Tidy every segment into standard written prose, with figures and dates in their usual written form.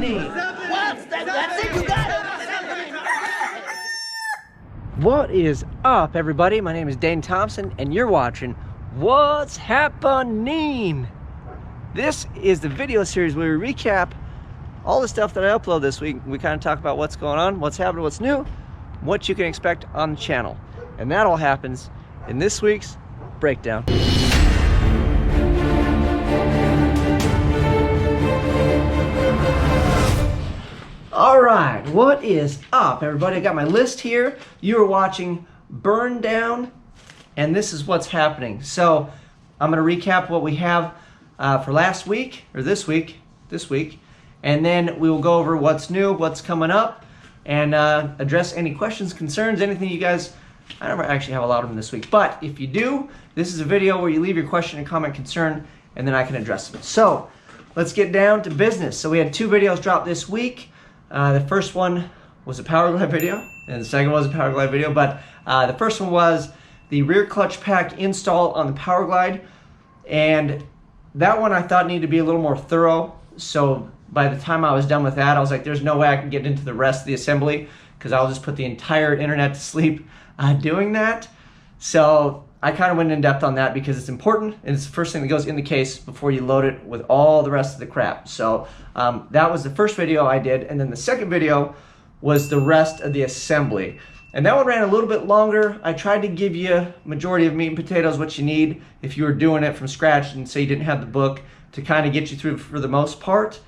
happening? That's it, you got it. What is up, everybody? My name is Dane Thompson, and you're watching What's Happening. This is the video series where we recap all the stuff that I upload this week. We kind of talk about what's going on, what's happening, what's new, what you can expect on the channel. And that all happens in this week's breakdown. All right, what is up, everybody? I got my list here. You are watching BurnDown, and this is what's happening. So I'm going to recap what we have for last week, or this week, and then we will go over what's new, what's coming up, and address any questions, concerns, anything you guys. I never actually have a lot of them this week, but if you do, this is a video where you leave your question and comment, concern, and then I can address them. So let's get down to business. So we had 2 videos drop this week. The first one was a power glide video, and the second was a power glide video, but the first one was the rear clutch pack install on the power glide, and that one I thought needed to be a little more thorough. So by the time I was done with that, I was like, there's no way I can get into the rest of the assembly, because I'll just put the entire internet to sleep doing that. So I kind of went in depth on that because it's important, and it's the first thing that goes in the case before you load it with all the rest of the crap. So that was the first video I did, and then the second video was the rest of the assembly. And that one ran a little bit longer. I tried to give you majority of meat and potatoes, what you need if you were doing it from scratch and say you didn't have the book, to kind of get you through for the most part.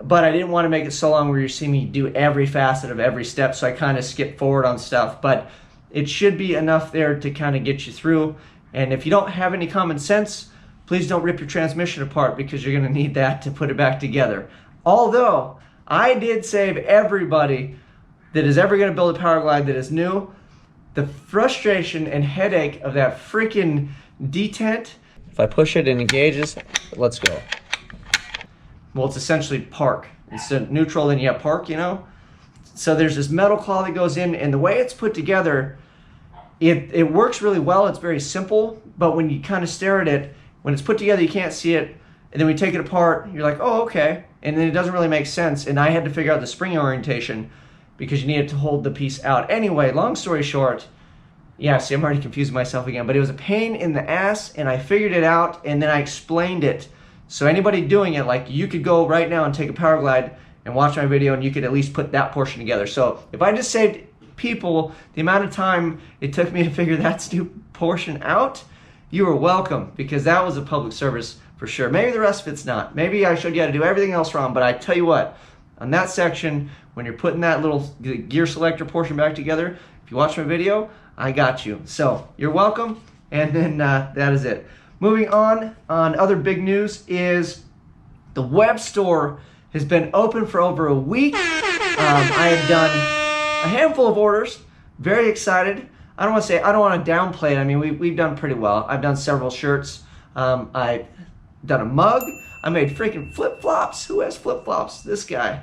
But I didn't want to make it so long where you see me do every facet of every step, so I kind of skipped forward on stuff. But it should be enough there to kind of get you through. And if you don't have any common sense, please don't rip your transmission apart, because you're going to need that to put it back together. Although I did save everybody that is ever going to build a power glide that is new the frustration and headache of that freaking detent. If I push it and engages, let's go. Well, it's essentially park. Instead of neutral, then you have park, you know? So there's this metal claw that goes in, and the way it's put together, it works really well. It's very simple, but when you kind of stare at it, when it's put together, you can't see it, and then we take it apart, you're like, oh, okay, and then it doesn't really make sense, and I had to figure out the spring orientation because you need it to hold the piece out. Anyway, long story short, yeah, see, I'm already confusing myself again, but it was a pain in the ass, and I figured it out, and then I explained it. So anybody doing it, like, you could go right now and take a power glide and watch my video, and you could at least put that portion together. So if I just saved people the amount of time it took me to figure that stupid portion out, you are welcome, because that was a public service for sure. Maybe the rest of it's not. Maybe I showed you how to do everything else wrong, but I tell you what, on that section, when you're putting that little gear selector portion back together, if you watch my video, I got you. So you're welcome, and then that is it. Moving on other big news is the web store has been open for over a week. I have done a handful of orders. Very excited. I don't want to downplay it. I mean, we've done pretty well. I've done several shirts. I've done a mug. I made freaking flip-flops. Who has flip-flops? This guy.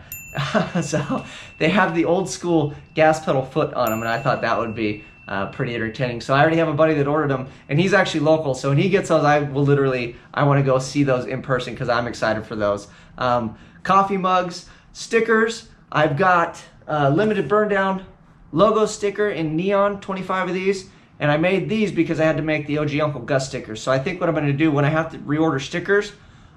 So they have the old school gas pedal foot on them, and I thought that would be pretty entertaining. So I already have a buddy that ordered them, and he's actually local. So when he gets those, I want to go see those in person, because I'm excited for those. Coffee mugs, stickers. I've got limited BurnDown logo sticker in neon, 25 of these, and I made these because I had to make the OG Uncle Gus stickers. So I think what I'm going to do when I have to reorder stickers,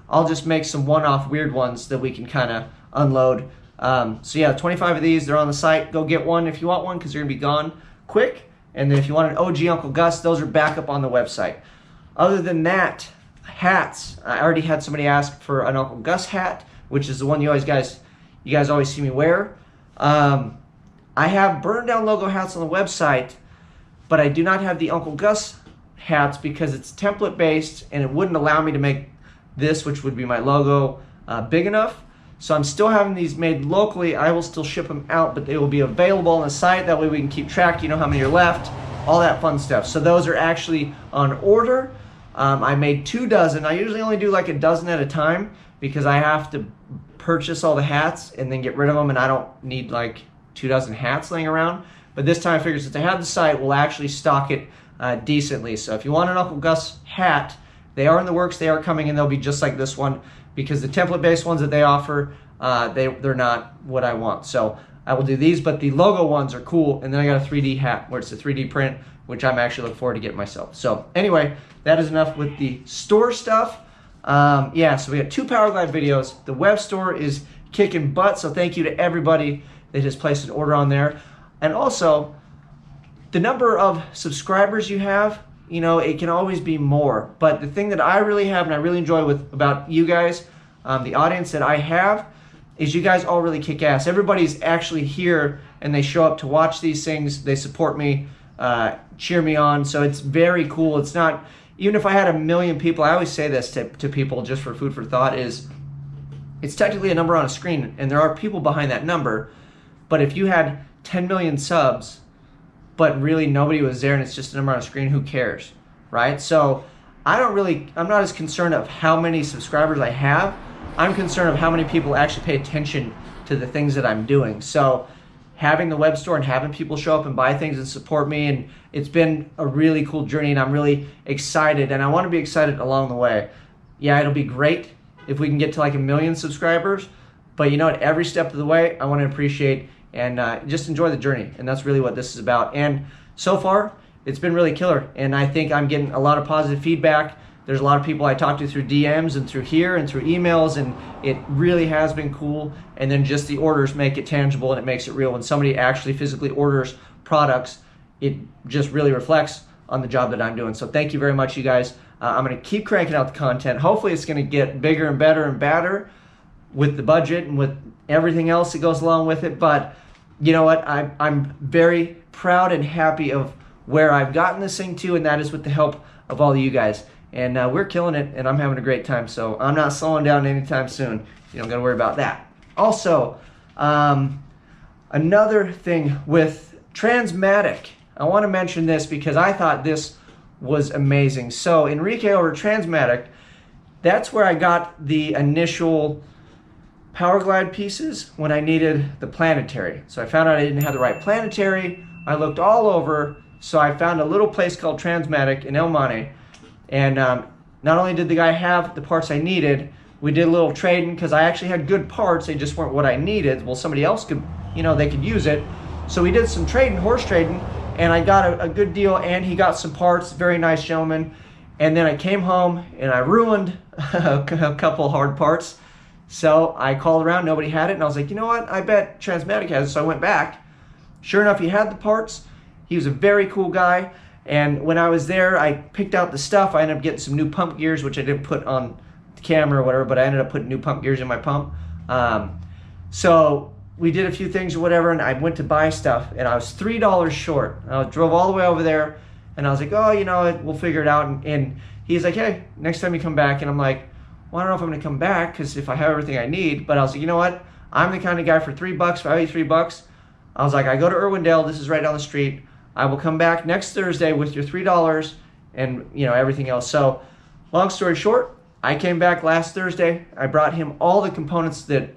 I'll just make some one-off weird ones that we can kind of unload. So yeah, 25 of these, they're on the site. Go get one if you want one, because they're going to be gone quick. And then if you want an OG Uncle Gus, those are back up on the website. Other than that, hats. I already had somebody ask for an Uncle Gus hat, which is the one you guys always see me wear. I have BurnDown logo hats on the website, but I do not have the Uncle Gus hats because it's template based, and it wouldn't allow me to make this, which would be my logo, big enough. So I'm still having these made locally. I will still ship them out, but they will be available on the site. That way we can keep track, you know how many are left, all that fun stuff. So those are actually on order. I made 2 dozen. I usually only do like a dozen at a time, because I have to purchase all the hats and then get rid of them, and I don't need like 2 dozen hats laying around. But this time I figured, since I have the site, we'll actually stock it decently. So if you want an Uncle Gus hat, they are in the works, they are coming, and they'll be just like this one, because the template-based ones that they offer, they're not what I want. So I will do these, but the logo ones are cool. And then I got a 3D hat where it's a 3D print, which I'm actually looking forward to getting myself. So anyway, that is enough with the store stuff. Yeah, so we got 2 Powerglide videos. The web store is kicking butt, so thank you to everybody that has placed an order on there. And also, the number of subscribers you have, you know, it can always be more. But the thing that I really have and I really enjoy about you guys, the audience that I have, is you guys all really kick ass. Everybody's actually here and they show up to watch these things. They support me, cheer me on. So it's very cool. It's not, even if I had 1 million people, I always say this to people just for food for thought, is it's technically a number on a screen and there are people behind that number. But if you had 10 million subs, but really nobody was there and it's just a number on a screen, who cares, right? So I'm not as concerned of how many subscribers I have. I'm concerned of how many people actually pay attention to the things that I'm doing. So having the web store and having people show up and buy things and support me, and it's been a really cool journey, and I'm really excited, and I want to be excited along the way. Yeah, it'll be great if we can get to like 1 million subscribers, but you know what, every step of the way I want to appreciate and just enjoy the journey, and that's really what this is about. And so far it's been really killer, and I think I'm getting a lot of positive feedback. There's a lot of people I talk to through DMs and through here and through emails, and it really has been cool. And then just the orders make it tangible and it makes it real. When somebody actually physically orders products, it just really reflects on the job that I'm doing. So thank you very much, you guys. I'm going to keep cranking out the content. Hopefully it's going to get bigger and better and badder with the budget and with everything else that goes along with it. But you know what? I'm very proud and happy of where I've gotten this thing to, and that is with the help of all of you guys. And we're killing it, and I'm having a great time. So I'm not slowing down anytime soon. You don't got to worry about that. Also, another thing with Transmatic. I want to mention this because I thought this was amazing. So Enrique over Transmatic, that's where I got the initial Powerglide pieces when I needed the planetary. So I found out I didn't have the right planetary. I looked all over, so I found a little place called Transmatic in El Monte. And not only did the guy have the parts I needed, we did a little trading because I actually had good parts. They just weren't what I needed. Well, somebody else could, you know, they could use it. So we did some trading, horse trading, and I got a good deal, and he got some parts. Very nice gentleman. And then I came home and I ruined a couple hard parts. So I called around, nobody had it, and I was like, you know what? I bet Transmatic has it. So I went back. Sure enough, he had the parts. He was a very cool guy. And when I was there, I picked out the stuff. I ended up getting some new pump gears, which I didn't put on the camera or whatever, but I ended up putting new pump gears in my pump. So we did a few things or whatever, and I went to buy stuff, and I was $3 short. I drove all the way over there, and I was like, oh, you know, we'll figure it out. And he's like, hey, next time you come back. And I'm like, well, I don't know if I'm going to come back because if I have everything I need. But I was like, you know what? I'm the kind of guy for $3, if I owe you $3. I was like, I go to Irwindale. This is right down the street. I will come back next Thursday with your $3 and, you know, everything else. So long story short, I came back last Thursday. I brought him all the components that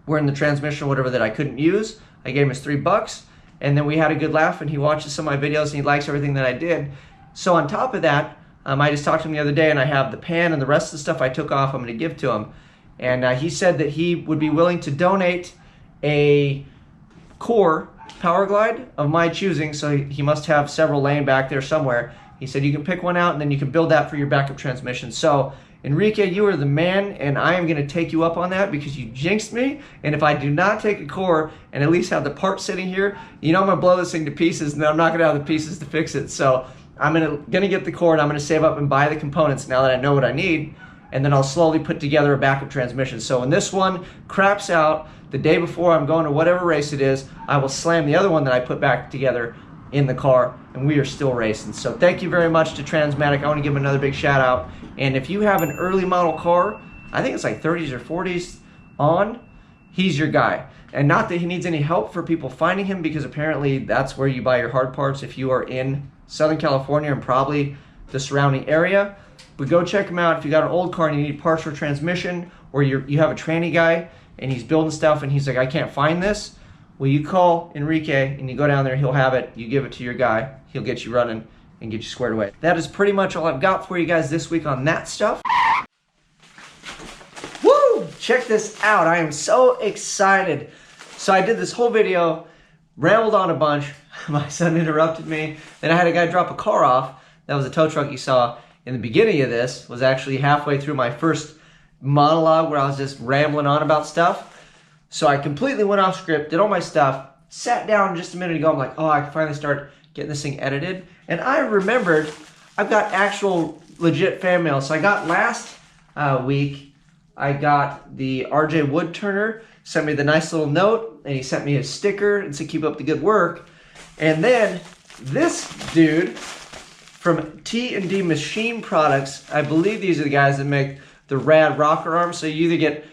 were in the transmission or whatever that I couldn't use. I gave him his $3, and then we had a good laugh, and he watches some of my videos and he likes everything that I did. So on top of that, I just talked to him the other day, and I have the pan and the rest of the stuff I took off I'm going to give to him. And he said that he would be willing to donate a core Powerglide of my choosing, so he must have several laying back there somewhere. He said you can pick one out and then you can build that for your backup transmission. So Enrique, you are the man, and I am going to take you up on that because you jinxed me. And if I do not take a core and at least have the part sitting here, you know I'm going to blow this thing to pieces, and then I'm not going to have the pieces to fix it. So I'm going to get the core, and I'm going to save up and buy the components now that I know what I need, and then I'll slowly put together a backup transmission. So when this one craps out the day before I'm going to whatever race it is, I will slam the other one that I put back together in the car, and we are still racing. So thank you very much to Transmatic. I want to give them another big shout out. And if you have an early model car, I think it's like 30s or 40s on, he's your guy. And not that he needs any help for people finding him, because apparently that's where you buy your hard parts if you are in Southern California and probably the surrounding area. But go check him out if you got an old car and you need parts for transmission, or you have a tranny guy and he's building stuff and he's like, I can't find this. Well, you call Enrique and you go down there, he'll have it, you give it to your guy, he'll get you running and get you squared away. That is pretty much all I've got for you guys this week on that stuff. Woo! check this out. I am so excited. So I did this whole video, rambled on a bunch. My son interrupted me. Then I had a guy drop a car off. That was a tow truck you saw in the beginning of this. Was actually halfway through my first monologue where I was just rambling on about stuff. So I completely went off script, did all my stuff, sat down just a minute ago. I'm like, oh, I can finally start getting this thing edited. And I remembered I've got actual legit fan mail. So I got last week, I got the RJ Woodturner, sent me the nice little note, and he sent me a sticker and said, keep up the good work. And then this dude from T&D Machine Products, I believe these are the guys that make the rad rocker arms. So you either get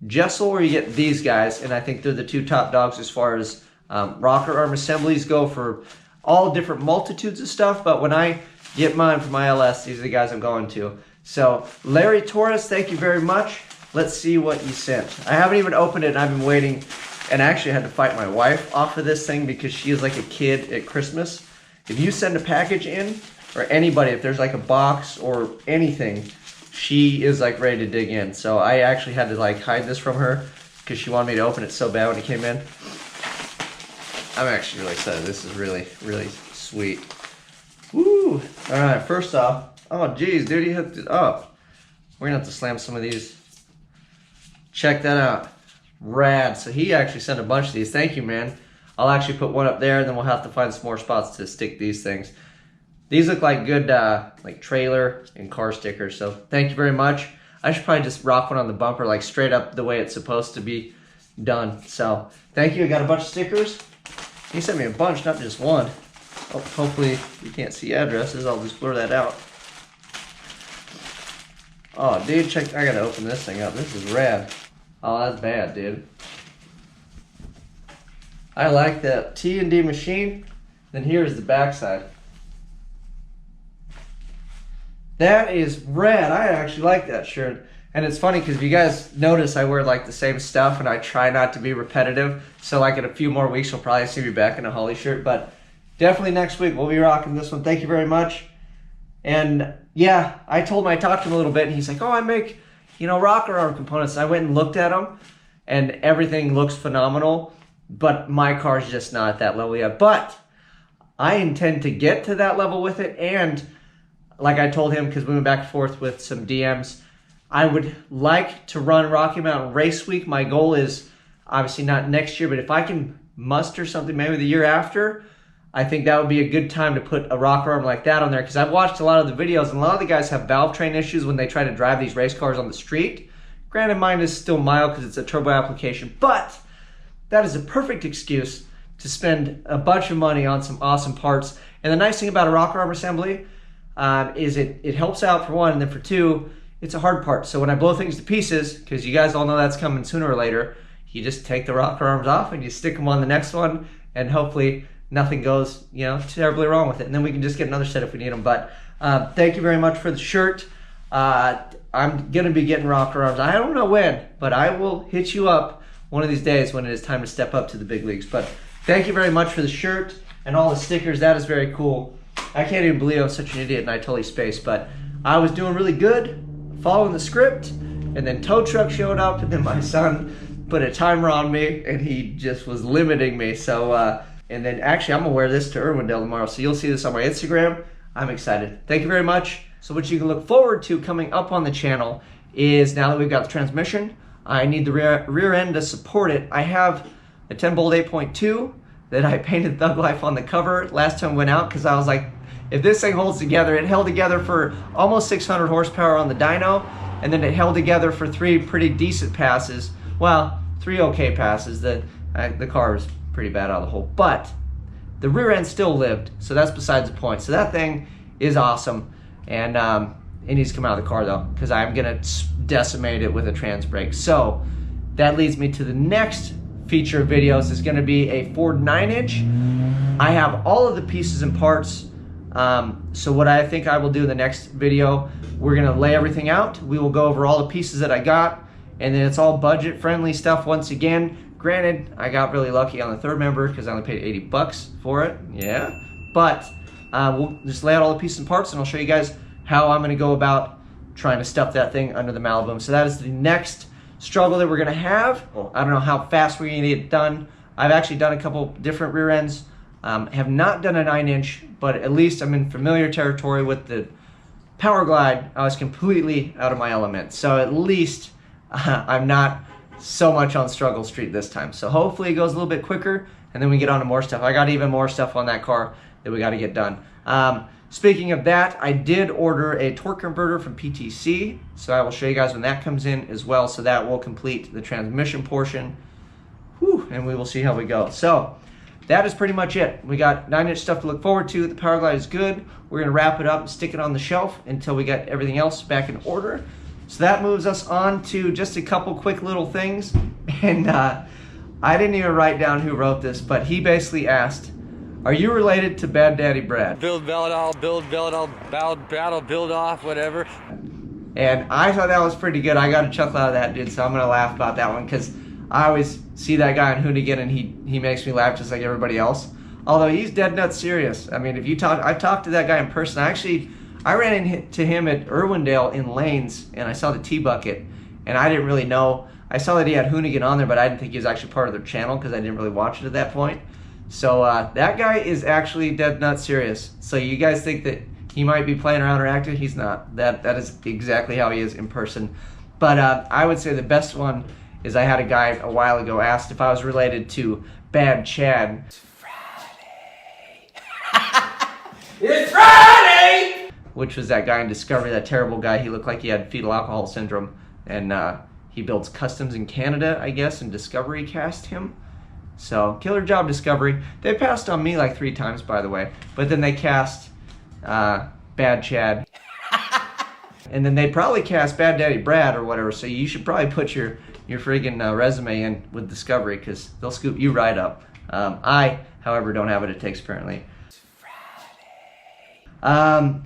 Jessel or you get these guys, and I think they're the two top dogs as far as rocker arm assemblies go for all different multitudes of stuff. But when I get mine from ILS, these are the guys I'm going to. So Larry Torres, thank you very much. Let's see what you sent. I haven't even opened it, and I've been waiting, and I actually had to fight my wife off of this thing because she is like a kid at Christmas. If you send a package in, or anybody, if there's like a box or anything, she is like ready to dig in. So I actually had to like hide this from her because she wanted me to open it so bad when it came in. I'm actually really excited. This is really, really sweet. Woo! All right, first off, oh geez, dude, you hooked it up. We're gonna have to slam some of these. Check that out. Rad. So he actually sent a bunch of these. Thank you, man. I'll actually put one up there, and then we'll have to find some more spots to stick these things. These look like good like trailer and car stickers, so thank you very much. I should probably just rock one on the bumper like straight up the way it's supposed to be done. So thank you. I got a bunch of stickers. He sent me a bunch, not just one. Oh, hopefully you can't see addresses. I'll just blur that out. Oh, dude, check. I gotta open this thing up. This is rad. Oh, that's bad, dude. I like that T&D Machine. Then here's the backside. That is rad. I actually like that shirt. And it's funny because if you guys notice, I wear like the same stuff and I try not to be repetitive. So like in a few more weeks, you'll probably see me back in a Holly shirt. But definitely next week, we'll be rocking this one. Thank you very much. And yeah, I talked to him a little bit and he's like, oh, I make, you know, rocker arm components. And I went and looked at them and everything looks phenomenal. But my car's just not at that level yet. But I intend to get to that level with it. And like I told him, because we went back and forth with some DMs, I would like to run Rocky Mountain Race Week. My goal is obviously not next year, but if I can muster something maybe the year after, I think that would be a good time to put a rocker arm like that on there, because I've watched a lot of the videos and a lot of the guys have valve train issues when they try to drive these race cars on the street. Granted, mine is still mild because it's a turbo application, but that is a perfect excuse to spend a bunch of money on some awesome parts. And the nice thing about a rocker arm assembly is it helps out for one, and then for two, it's a hard part. So when I blow things to pieces, because you guys all know that's coming sooner or later, you just take the rocker arms off and you stick them on the next one, and hopefully nothing goes, you know, terribly wrong with it. And then we can just get another set if we need them. But thank you very much for the shirt. I'm gonna be getting rocker arms. I don't know when, but I will hit you up one of these days when it is time to step up to the big leagues. But thank you very much for the shirt and all the stickers. That is very cool. I can't even believe I'm such an idiot and I totally spaced, but I was doing really good, following the script, and then tow truck showed up, and then my son put a timer on me, and he just was limiting me. So, and then actually I'm gonna wear this to Irwindale tomorrow, so you'll see this on my Instagram. I'm excited. Thank you very much. So what you can look forward to coming up on the channel is, now that we've got the transmission, I need the rear end to support it. I have a 10 bolt 8.2 that I painted Thug Life on the cover last time I went out, because I was like, if this thing holds together, it held together for almost 600 horsepower on the dyno, and then it held together for 3 pretty decent passes. Well, 3 okay passes. The car was pretty bad out of the hole, but the rear end still lived, so that's besides the point. So that thing is awesome, and it needs to come out of the car though, because I'm gonna decimate it with a trans brake. So that leads me to the next feature of videos. Is going to be a Ford 9-inch. I have all of the pieces and parts. So what I think I will do in the next video, we're going to lay everything out. We will go over all the pieces that I got, and then it's all budget friendly stuff once again. Granted, I got really lucky on the third member because I only paid 80 bucks for it. Yeah, but we'll just lay out all the pieces and parts, and I'll show you guys how I'm going to go about trying to stuff that thing under the Malibu. So that is the next struggle that we're gonna have. I don't know how fast we're gonna get it done. I've actually done a couple different rear ends. Have not done a 9-inch, but at least I'm in familiar territory with the Power Glide. I was completely out of my element. So at least I'm not so much on struggle street this time. So hopefully it goes a little bit quicker and then we get on to more stuff. I got even more stuff on that car that we got to get done. Speaking of that, I did order a torque converter from PTC. So I will show you guys when that comes in as well. So that will complete the transmission portion. Whew, and we will see how we go. So that is pretty much it. We got 9-inch stuff to look forward to. The Power Glide is good. We're gonna wrap it up and stick it on the shelf until we get everything else back in order. So that moves us on to just a couple quick little things. And I didn't even write down who wrote this, but he basically asked, are you related to Bad Daddy Brad? Build Belladol, battle, build off, whatever. And I thought that was pretty good. I got a chuckle out of that, dude, so I'm gonna laugh about that one because I always see that guy on Hoonigan and he makes me laugh just like everybody else. Although he's dead nuts serious. I mean, if you talk, I've talked to that guy in person. I ran into him at Irwindale in Lanes and I saw the T-Bucket and I didn't really know. I saw that he had Hoonigan on there, but I didn't think he was actually part of their channel because I didn't really watch it at that point. So that guy is actually dead nuts serious. So you guys think that he might be playing around or acting? He's not. That is exactly how he is in person. But I would say the best one is I had a guy a while ago asked if I was related to Bad Chad. It's Friday. It's Friday! Which was that guy in Discovery, that terrible guy. He looked like he had fetal alcohol syndrome. And he builds customs in Canada, I guess, and Discovery cast him. So, killer job, Discovery. They passed on me like 3 times, by the way. But then they cast Bad Chad. And then they probably cast Bad Daddy Brad or whatever. So you should probably put your friggin' resume in with Discovery because they'll scoop you right up. I, however, don't have what it takes apparently. It's Friday.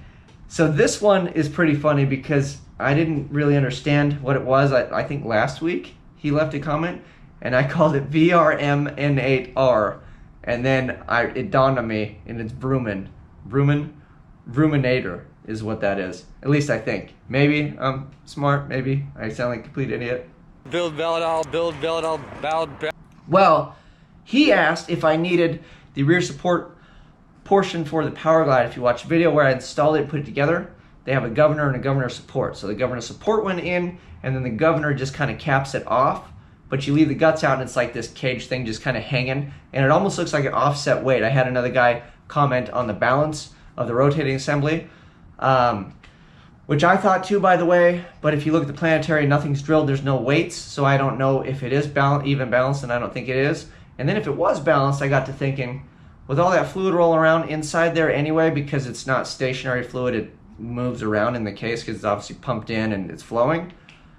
So this one is pretty funny because I didn't really understand what it was. I think last week he left a comment and I called it VRMN8R. And then it dawned on me and it's Vrooman. Vroominator is what that is. At least I think. Maybe I'm smart, maybe I sound like a complete idiot. Build Belladol, Well, he asked if I needed the rear support portion for the Power Glide. If you watch the video where I installed it and put it together, they have a governor and a governor support. So the governor support went in, and then the governor just kind of caps it off, but you leave the guts out and it's like this cage thing just kind of hanging, and it almost looks like an offset weight. I had another guy comment on the balance of the rotating assembly, which I thought too, by the way, but if you look at the planetary, nothing's drilled, there's no weights, so I don't know if it is even balanced, and I don't think it is. And then if it was balanced, I got to thinking, with all that fluid rolling around inside there anyway, because it's not stationary fluid, it moves around in the case because it's obviously pumped in and it's flowing.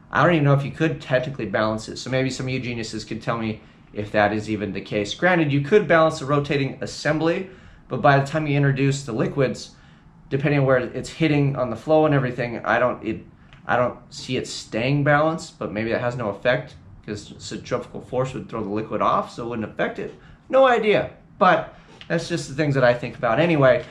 I don't even know if you could technically balance it, so maybe some of you geniuses could tell me if that is even the case. Granted, you could balance the rotating assembly, but by the time you introduce the liquids, depending on where it's hitting on the flow and everything, I don't see it staying balanced, but maybe that has no effect because centrifugal force would throw the liquid off, so it wouldn't affect it. No idea, but that's just the things that I think about. Anyway,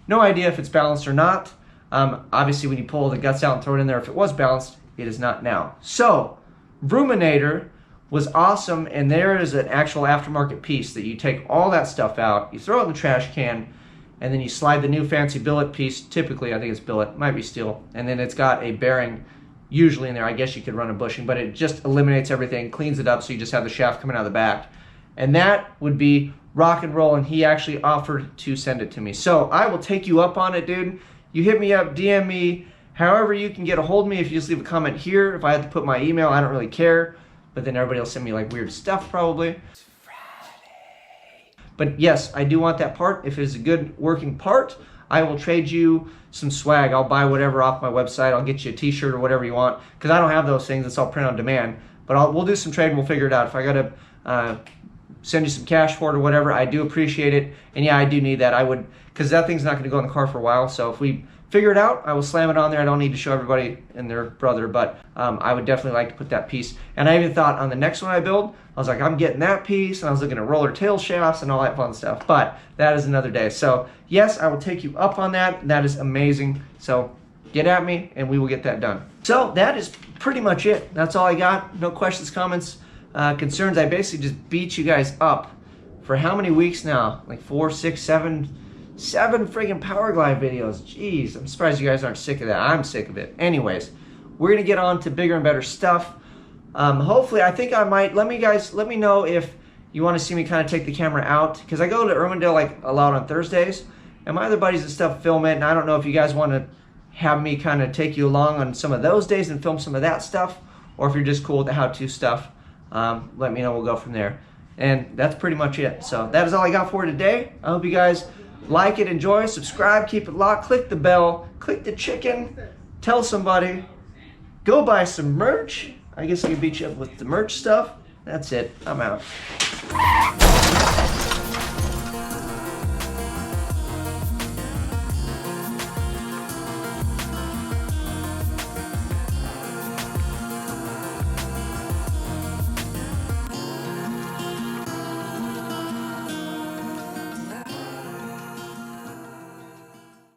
no idea if it's balanced or not. Obviously, when you pull the guts out and throw it in there, if it was balanced, it is not now. So, Vroominator was awesome, and there is an actual aftermarket piece that you take all that stuff out, you throw it in the trash can, and then you slide the new fancy billet piece, typically I think it's billet, might be steel, and then it's got a bearing usually in there. I guess you could run a bushing, but it just eliminates everything, cleans it up, so you just have the shaft coming out of the back. And that would be rock and roll, and he actually offered to send it to me. So I will take you up on it, dude. You hit me up, DM me, however you can get a hold of me. If you just leave a comment here, if I have to put my email, I don't really care, but then everybody will send me like weird stuff probably. But yes, I do want that part. If it's a good working part, I will trade you some swag. I'll buy whatever off my website. I'll get you a t-shirt or whatever you want, because I don't have those things. It's all print on demand. But we'll do some trade and we'll figure it out. If I got to send you some cash for it or whatever, I do appreciate it. And yeah, I do need that. I would, because that thing's not going to go in the car for a while. So if we figure it out, I will slam it on there. I don't need to show everybody and their brother, but I would definitely like to put that piece. And I even thought on the next one I build, I was like, I'm getting that piece, and I was looking at roller tail shafts and all that fun stuff. But that is another day. So yes, I will take you up on that. That is amazing. So get at me and we will get that done. So that is pretty much it. That's all I got. No questions, comments, concerns. I basically just beat you guys up for how many weeks now? Like 4, 6, 7 friggin' Power Glide videos. Jeez, I'm surprised you guys aren't sick of that. I'm sick of it. Anyways, we're gonna get on to bigger and better stuff. Hopefully, I think I might. Let me know if you want to see me kind of take the camera out, because I go to Irwindale like a lot on Thursdays, and my other buddies and stuff film it. And I don't know if you guys want to have me kind of take you along on some of those days and film some of that stuff, or if you're just cool with the how-to stuff. Let me know. We'll go from there. And that's pretty much it. So that is all I got for today. I hope you guys like it, enjoy, subscribe, keep it locked, click the bell, click the chicken, tell somebody, go buy some merch. I guess I can beat you up with the merch stuff. That's it. I'm out.